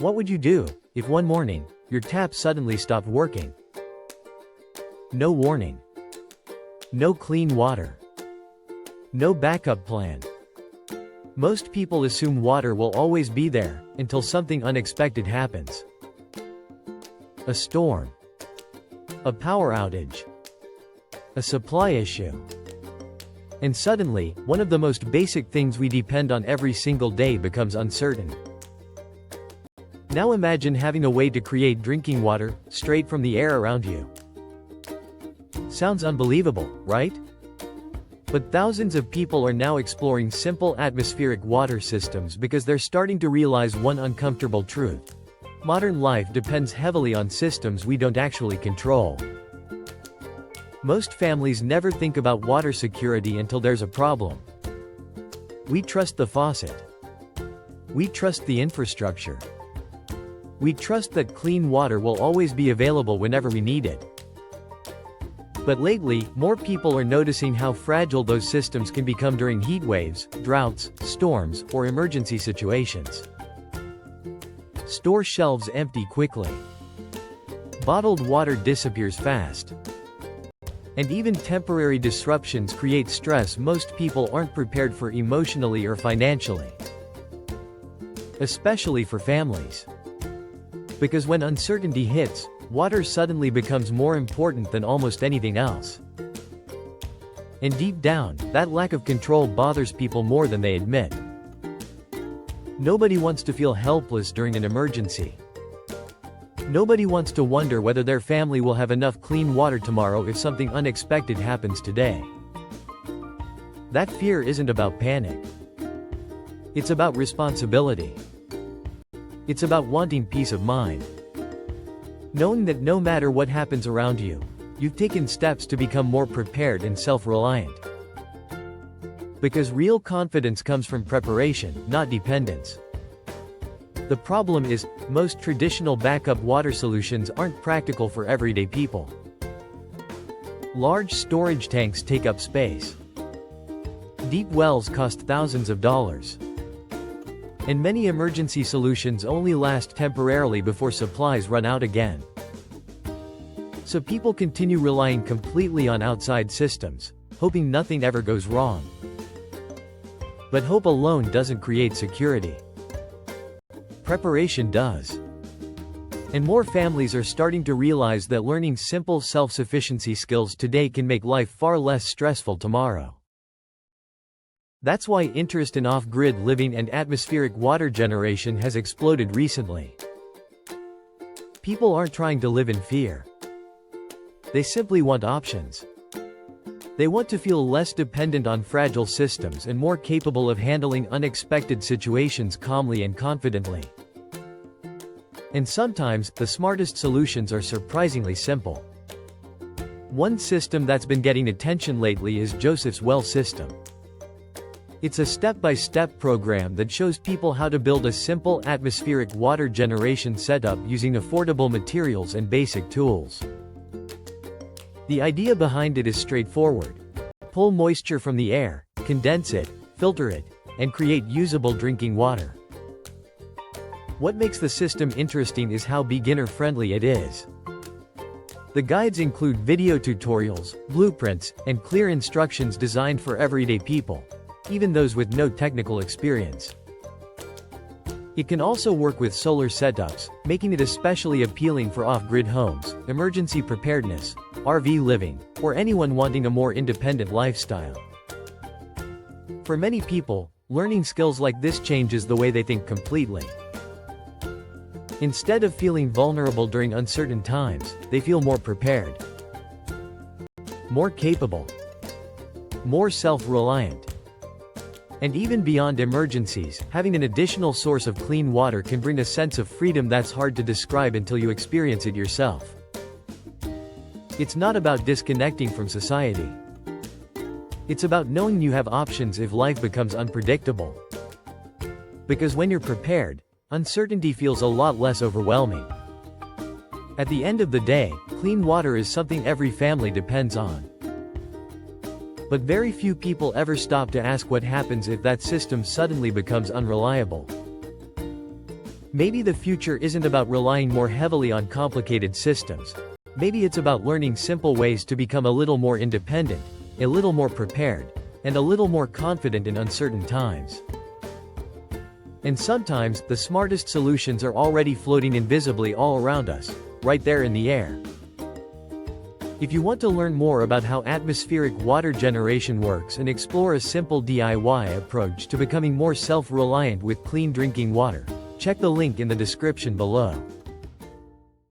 What would you do if one morning, your tap suddenly stopped working? No warning. No clean water. No backup plan. Most people assume water will always be there, until something unexpected happens. A storm. A power outage. A supply issue. And suddenly, one of the most basic things we depend on every single day becomes uncertain. Now imagine having a way to create drinking water, straight from the air around you. Sounds unbelievable, right? But thousands of people are now exploring simple atmospheric water systems because they're starting to realize one uncomfortable truth. Modern life depends heavily on systems we don't actually control. Most families never think about water security until there's a problem. We trust the faucet. We trust the infrastructure. We trust that clean water will always be available whenever we need it. But lately, more people are noticing how fragile those systems can become during heat waves, droughts, storms, or emergency situations. Store shelves empty quickly. Bottled water disappears fast. And even temporary disruptions create stress most people aren't prepared for emotionally or financially. Especially for families. Because when uncertainty hits, water suddenly becomes more important than almost anything else. And deep down, that lack of control bothers people more than they admit. Nobody wants to feel helpless during an emergency. Nobody wants to wonder whether their family will have enough clean water tomorrow if something unexpected happens today. That fear isn't about panic. It's about responsibility. It's about wanting peace of mind. Knowing that no matter what happens around you, you've taken steps to become more prepared and self-reliant. Because real confidence comes from preparation, not dependence. The problem is, most traditional backup water solutions aren't practical for everyday people. Large storage tanks take up space. Deep wells cost thousands of dollars. And many emergency solutions only last temporarily before supplies run out again. So people continue relying completely on outside systems, hoping nothing ever goes wrong. But hope alone doesn't create security. Preparation does. And more families are starting to realize that learning simple self-sufficiency skills today can make life far less stressful tomorrow. That's why interest in off-grid living and atmospheric water generation has exploded recently. People aren't trying to live in fear. They simply want options. They want to feel less dependent on fragile systems and more capable of handling unexpected situations calmly and confidently. And sometimes, the smartest solutions are surprisingly simple. One system that's been getting attention lately is josephswell system. It's a step-by-step program that shows people how to build a simple atmospheric water generation setup using affordable materials and basic tools. The idea behind it is straightforward. Pull moisture from the air, condense it, filter it, and create usable drinking water. What makes the system interesting is how beginner-friendly it is. The guides include video tutorials, blueprints, and clear instructions designed for everyday people, even those with no technical experience. It can also work with solar setups, making it especially appealing for off-grid homes, emergency preparedness, RV living, or anyone wanting a more independent lifestyle. For many people, learning skills like this changes the way they think completely. Instead of feeling vulnerable during uncertain times, they feel more prepared, more capable, more self-reliant. And even beyond emergencies, having an additional source of clean water can bring a sense of freedom that's hard to describe until you experience it yourself. It's not about disconnecting from society. It's about knowing you have options if life becomes unpredictable. Because when you're prepared, uncertainty feels a lot less overwhelming. At the end of the day, clean water is something every family depends on. But very few people ever stop to ask what happens if that system suddenly becomes unreliable. Maybe the future isn't about relying more heavily on complicated systems. Maybe it's about learning simple ways to become a little more independent, a little more prepared, and a little more confident in uncertain times. And sometimes, the smartest solutions are already floating invisibly all around us, right there in the air. If you want to learn more about how atmospheric water generation works and explore a simple DIY approach to becoming more self-reliant with clean drinking water, check the link in the description below.